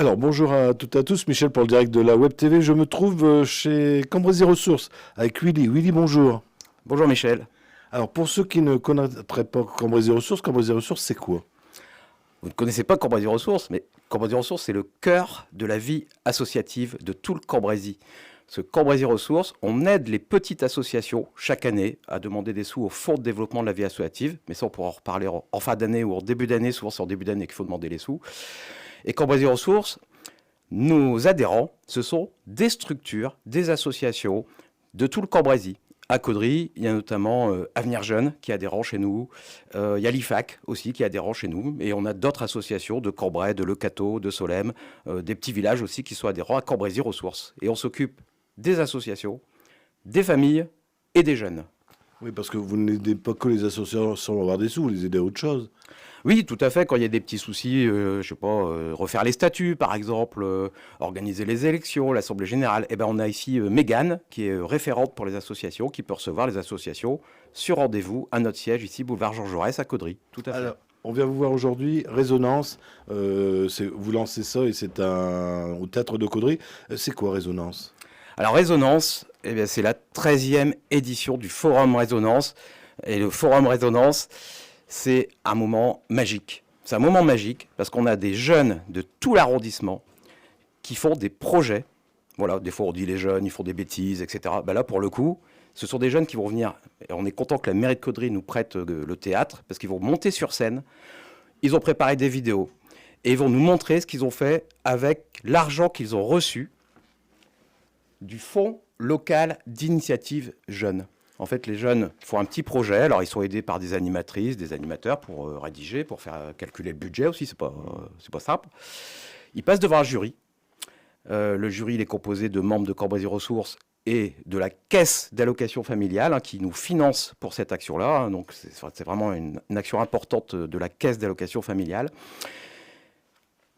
Alors, bonjour à toutes et à tous, Michel pour le direct de la Web TV. Je me trouve chez Cambrésis Ressources avec Willy. Willy, bonjour. Bonjour Michel. Alors, pour ceux qui ne connaîtraient pas Cambrésis Ressources, c'est quoi? Vous ne connaissez pas Cambrésis Ressources, mais Cambrésis Ressources, c'est le cœur de la vie associative de tout le Cambrésis. Ce Cambrésis Ressources, on aide les petites associations chaque année à demander des sous au Fonds de développement de la vie associative. Mais ça, on pourra en reparler en fin d'année ou en début d'année. Souvent, c'est en début d'année qu'il faut demander les sous. Et Cambrésis Ressources, nos adhérents, ce sont des structures, des associations de tout le Cambrésis. À Caudry, il y a notamment Avenir Jeune qui est adhérent chez nous. Il y a l'IFAC aussi qui est adhérent chez nous. Et on a d'autres associations de Cambrai, de Le Cateau, de Solesmes, des petits villages aussi qui sont adhérents à Cambrésis Ressources. Et on s'occupe des associations, des familles et des jeunes. Oui, parce que vous n'aidez pas que les associations sans avoir des sous, vous les aidez à autre chose. Oui, tout à fait. Quand il y a des petits soucis, je sais pas, refaire les statuts, par exemple, organiser les élections, l'Assemblée générale, eh ben, on a ici Mégane, qui est référente pour les associations, qui peut recevoir les associations sur rendez-vous à notre siège, ici, boulevard Georges Jaurès, à Caudry. Tout à fait. Alors, on vient vous voir aujourd'hui, Résonance. Vous lancez ça et c'est au Théâtre de Caudry. C'est quoi Résonance? Alors, Résonance, eh bien, c'est la 13e édition du Forum Résonance. Et le Forum Résonance, c'est un moment magique. C'est un moment magique parce qu'on a des jeunes de tout l'arrondissement qui font des projets. Voilà, des fois on dit les jeunes, ils font des bêtises, etc. Ben là, pour le coup, ce sont des jeunes qui vont venir. Et on est content que la mairie de Caudry nous prête le théâtre parce qu'ils vont monter sur scène. Ils ont préparé des vidéos et ils vont nous montrer ce qu'ils ont fait avec l'argent qu'ils ont reçu du Fonds local d'initiative jeunes. En fait, les jeunes font un petit projet. Alors, ils sont aidés par des animatrices, des animateurs pour rédiger, pour faire calculer le budget aussi. C'est pas simple. Ils passent devant un jury. Le jury, il est composé de membres de Cambrésis Ressources et de la caisse d'allocation familiale qui nous finance pour cette action-là. Donc, c'est vraiment une action importante de la caisse d'allocation familiale.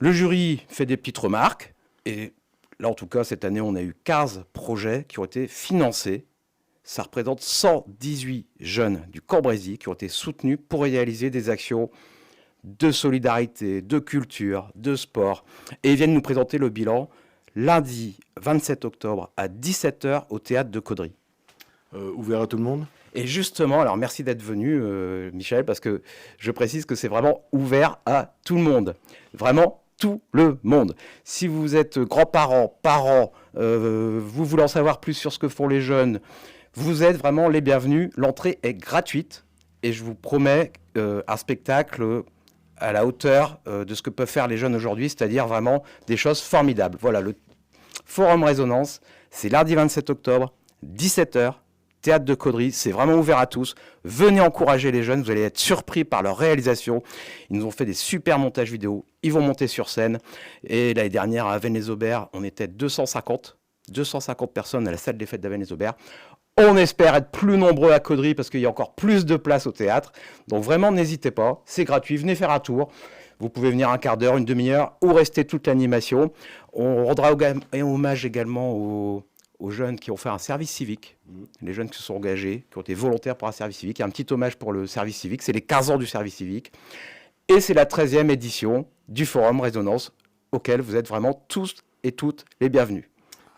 Le jury fait des petites remarques. Et là, en tout cas, cette année, on a eu 15 projets qui ont été financés. Ça représente 118 jeunes du Cambrésis qui ont été soutenus pour réaliser des actions de solidarité, de culture, de sport. Et ils viennent nous présenter le bilan lundi 27 octobre à 17h au Théâtre de Caudry. Ouvert à tout le monde? Et justement, alors merci d'être venu, Michel, parce que je précise que c'est vraiment ouvert à tout le monde. Vraiment tout le monde. Si vous êtes grands-parents, parents, vous voulez en savoir plus sur ce que font les jeunes, vous êtes vraiment les bienvenus. L'entrée est gratuite et je vous promets un spectacle à la hauteur de ce que peuvent faire les jeunes aujourd'hui, c'est-à-dire vraiment des choses formidables. Voilà, le Forum Résonance, c'est lundi 27 octobre, 17h, Théâtre de Caudry, c'est vraiment ouvert à tous. Venez encourager les jeunes, vous allez être surpris par leur réalisation. Ils nous ont fait des super montages vidéo, ils vont monter sur scène. Et l'année dernière, à Avesnes-les-Aubert, on était 250 personnes à la salle des fêtes d'Avesnes-les-Aubert. On espère être plus nombreux à Caudry parce qu'il y a encore plus de place au théâtre. Donc vraiment, n'hésitez pas, c'est gratuit, venez faire un tour. Vous pouvez venir un quart d'heure, une demi-heure ou rester toute l'animation. On rendra hommage également aux jeunes qui ont fait un service civique, les jeunes qui se sont engagés, qui ont été volontaires pour un service civique. Il y a un petit hommage pour le service civique, c'est les 15 ans du service civique. Et c'est la 13e édition du Forum Résonance auquel vous êtes vraiment tous et toutes les bienvenus.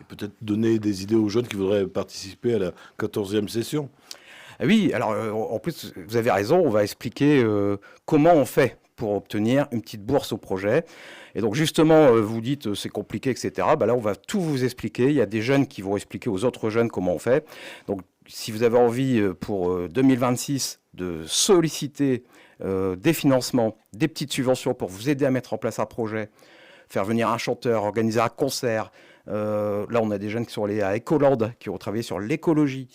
Peut-être donner des idées aux jeunes qui voudraient participer à la 14e session. Oui, alors en plus, vous avez raison, on va expliquer comment on fait pour obtenir une petite bourse au projet. Et donc justement, vous dites c'est compliqué, etc. Ben là, on va tout vous expliquer. Il y a des jeunes qui vont expliquer aux autres jeunes comment on fait. Donc si vous avez envie pour 2026 de solliciter des financements, des petites subventions pour vous aider à mettre en place un projet, faire venir un chanteur, organiser un concert. Là, on a des jeunes qui sont allés à Ecoland, qui ont travaillé sur l'écologie.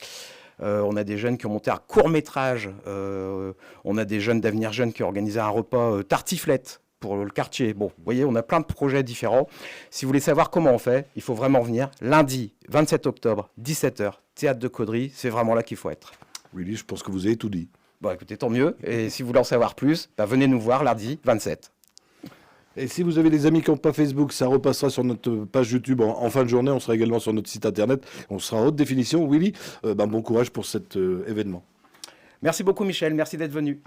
On a des jeunes qui ont monté un court-métrage. On a des jeunes d'Avenir Jeune qui ont organisé un repas tartiflette pour le quartier. Bon, vous voyez, on a plein de projets différents. Si vous voulez savoir comment on fait, il faut vraiment venir. Lundi, 27 octobre, 17h, Théâtre de Caudry. C'est vraiment là qu'il faut être. Willy, je pense que vous avez tout dit. Bon, écoutez, tant mieux. Et si vous voulez en savoir plus, venez nous voir lundi, 27. Et si vous avez des amis qui n'ont pas Facebook, ça repassera sur notre page YouTube en fin de journée. On sera également sur notre site internet. On sera en haute définition. Willy, bon courage pour cet événement. Merci beaucoup Michel, merci d'être venu.